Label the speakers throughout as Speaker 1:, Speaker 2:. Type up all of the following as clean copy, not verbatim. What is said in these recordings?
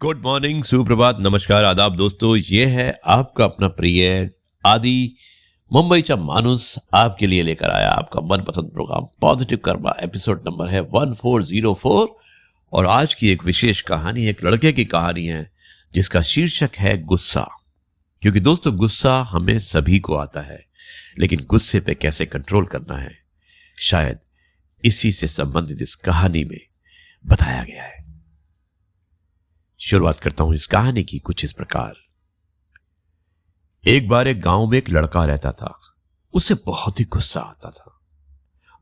Speaker 1: Good morning, सुप्रभात, नमस्कार, आदाब दोस्तों। ये है आपका अपना प्रिय आदि मुंबईचा माणूस आपके लिए लेकर आया आपका मनपसंद program positive Karma. Episode number है 1404 और आज की एक विशेष कहानी एक लड़के की कहानी है जिसका शीर्षक है गुस्सा। क्योंकि दोस्तों गुस्सा हमें सभी को आता है, लेकिन गुस्से पे कैसे कंट्रोल करना है शायद इसी से संबंधित इस कहानी में बताया गया है। शुरुआत करता हूं इस कहानी की कुछ इस प्रकार। एक बार एक गांव में एक लड़का रहता था। उसे बहुत ही गुस्सा आता था।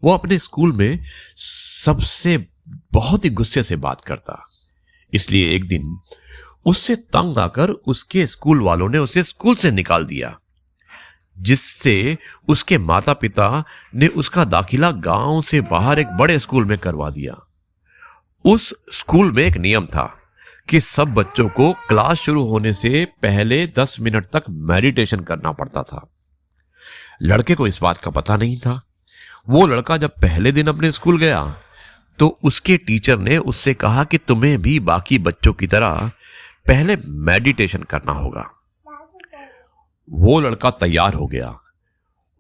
Speaker 1: वो अपने स्कूल में सबसे बहुत ही गुस्से से बात करता। इसलिए एक दिन उससे तंग आकर उसके स्कूल वालों ने उसे स्कूल से निकाल दिया, जिससे उसके माता पिता ने उसका दाखिला गांव से बाहर एक बड़े स्कूल में करवा दिया। उस स्कूल में एक नियम था कि सब बच्चों को क्लास शुरू होने से पहले 10 मिनट तक मेडिटेशन करना पड़ता था। लड़के को इस बात का पता नहीं था। वो लड़का जब पहले दिन अपने स्कूल गया तो उसके टीचर ने उससे कहा कि तुम्हें भी बाकी बच्चों की तरह पहले मेडिटेशन करना होगा। वो लड़का तैयार हो गया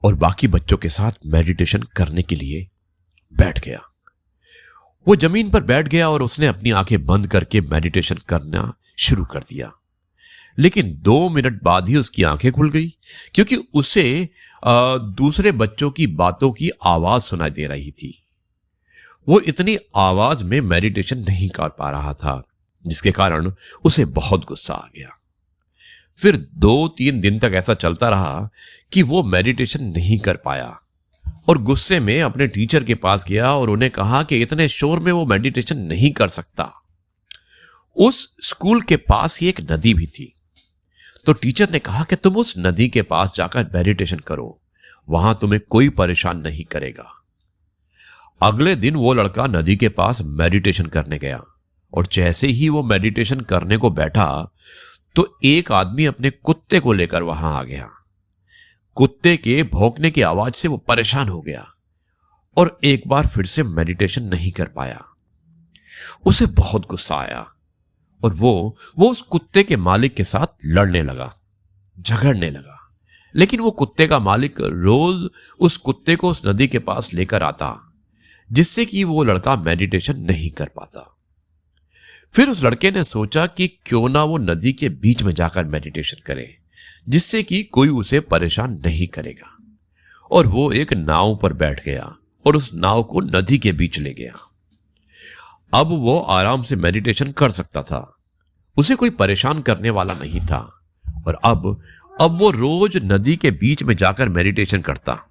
Speaker 1: और बाकी बच्चों के साथ मेडिटेशन करने के लिए बैठ गया। वो जमीन पर बैठ गया और उसने अपनी आंखें बंद करके मेडिटेशन करना शुरू कर दिया। लेकिन 2 मिनट बाद ही उसकी आंखें खुल गई, क्योंकि उसे दूसरे बच्चों की बातों की आवाज सुनाई दे रही थी। वो इतनी आवाज में मेडिटेशन नहीं कर पा रहा था, जिसके कारण उसे बहुत गुस्सा आ गया। फिर 2-3 दिन तक ऐसा चलता रहा कि वो मेडिटेशन नहीं कर पाया और गुस्से में अपने टीचर के पास गया और उन्हें कहा कि इतने शोर में वो मेडिटेशन नहीं कर सकता। उस स्कूल के पास ही एक नदी भी थी, तो टीचर ने कहा कि तुम उस नदी के पास जाकर मेडिटेशन करो, वहां तुम्हें कोई परेशान नहीं करेगा। अगले दिन वो लड़का नदी के पास मेडिटेशन करने गया और जैसे ही वो मेडिटेशन करने को बैठा तो एक आदमी अपने कुत्ते को लेकर वहां आ गया। कुत्ते के भौंकने की आवाज से वो परेशान हो गया और एक बार फिर से मेडिटेशन नहीं कर पाया। उसे बहुत गुस्सा आया और वो उस कुत्ते के मालिक के साथ लड़ने लगा, झगड़ने लगा। लेकिन वो कुत्ते का मालिक रोज उस कुत्ते को उस नदी के पास लेकर आता, जिससे कि वो लड़का मेडिटेशन नहीं कर पाता। फिर उस लड़के ने सोचा कि क्यों ना वो नदी के बीच में जाकर मेडिटेशन करे, जिससे कि कोई उसे परेशान नहीं करेगा। और वो एक नाव पर बैठ गया और उस नाव को नदी के बीच ले गया। अब वो आराम से मेडिटेशन कर सकता था, उसे कोई परेशान करने वाला नहीं था। और अब वो रोज नदी के बीच में जाकर मेडिटेशन करता।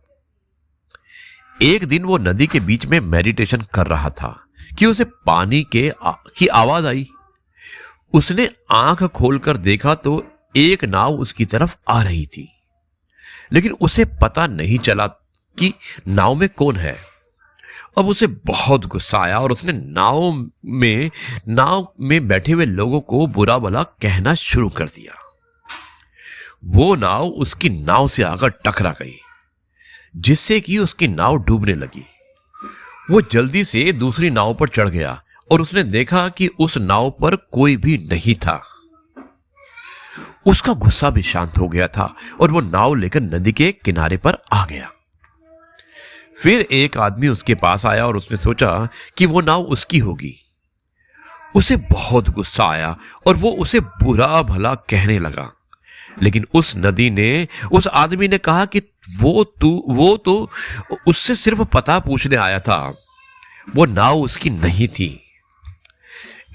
Speaker 1: एक दिन वो नदी के बीच में मेडिटेशन कर रहा था कि उसे पानी की आवाज आई। उसने आंख खोलकर देखा तो एक नाव उसकी तरफ आ रही थी, लेकिन उसे पता नहीं चला कि नाव में कौन है। अब उसे बहुत गुस्सा आया और उसने नाव में बैठे हुए लोगों को बुरा भला कहना शुरू कर दिया। वो नाव उसकी नाव से आकर टकरा गई, जिससे कि उसकी नाव डूबने लगी। वो जल्दी से दूसरी नाव पर चढ़ गया और उसने देखा कि उस नाव पर कोई भी नहीं था। उसका गुस्सा भी शांत हो गया था और वो नाव लेकर नदी के किनारे पर आ गया। फिर एक आदमी उसके पास आया और उसने सोचा कि वो नाव उसकी होगी। उसे बहुत गुस्सा आया और वो उसे बुरा भला कहने लगा। लेकिन उस आदमी ने कहा कि वो तो उससे सिर्फ पता पूछने आया था, वो नाव उसकी नहीं थी।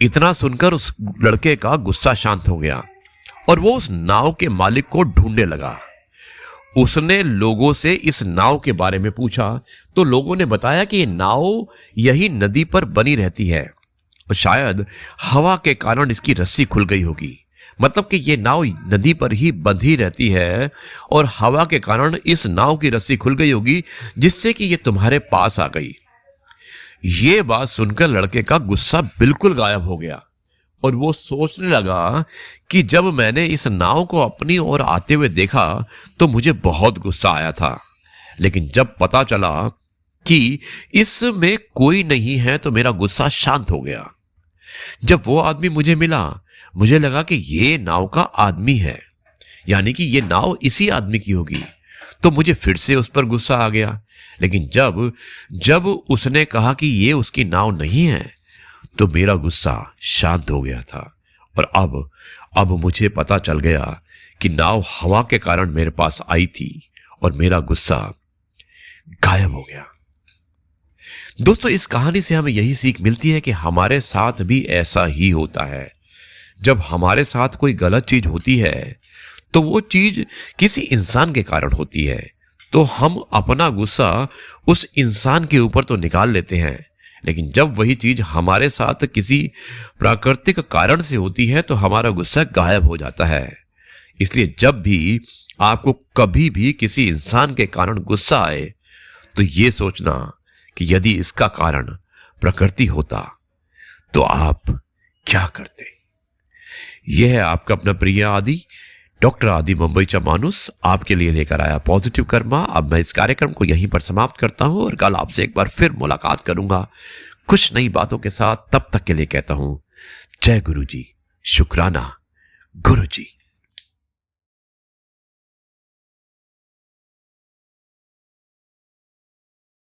Speaker 1: इतना सुनकर उस लड़के का गुस्सा शांत हो गया और वो उस नाव के मालिक को ढूंढने लगा। उसने लोगों से इस नाव के बारे में पूछा तो लोगों ने बताया कि ये नाव यही नदी पर बनी रहती है और शायद हवा के कारण इसकी रस्सी खुल गई होगी। मतलब कि ये नाव नदी पर ही बंधी रहती है और हवा के कारण इस नाव की रस्सी खुल गई होगी, जिससे कि ये तुम्हारे पास आ गई। ये बात सुनकर लड़के का गुस्सा बिल्कुल गायब हो गया और वो सोचने लगा कि जब मैंने इस नाव को अपनी ओर आते हुए देखा तो मुझे बहुत गुस्सा आया था, लेकिन जब पता चला कि इसमें कोई नहीं है तो मेरा गुस्सा शांत हो गया। जब वो आदमी मुझे मिला, मुझे लगा कि ये नाव का आदमी है, यानी कि ये नाव इसी आदमी की होगी। तो मुझे फिर से उस पर गुस्सा आ गया। लेकिन जब जब उसने कहा कि ये उसकी नाव नहीं है, तो मेरा गुस्सा शांत हो गया था। और अब मुझे पता चल गया कि नाव हवा के कारण मेरे पास आई थी और मेरा गुस्सा गायब हो गया। दोस्तों, इस कहानी से हमें यही सीख मिलती है कि हमारे साथ भी ऐसा ही होता है। जब हमारे साथ कोई गलत चीज होती है तो वो चीज किसी इंसान के कारण होती है, तो हम अपना गुस्सा उस इंसान के ऊपर तो निकाल लेते हैं, लेकिन जब वही चीज हमारे साथ किसी प्राकृतिक कारण से होती है तो हमारा गुस्सा गायब हो जाता है। इसलिए जब भी आपको कभी भी किसी इंसान के कारण गुस्सा आए तो ये सोचना कि यदि इसका कारण प्रकृति होता तो आप क्या करते। यह है आपका अपना प्रिय आदि, डॉक्टर आदि मुंबईचा मानुस, आपके लिए लेकर आया पॉजिटिव कर्मा। अब मैं इस कार्यक्रम को यहीं पर समाप्त करता हूं और कल आपसे एक बार फिर मुलाकात करूंगा कुछ नई बातों के साथ। तब तक के लिए कहता हूं जय गुरु जी, शुक्राना गुरु जी।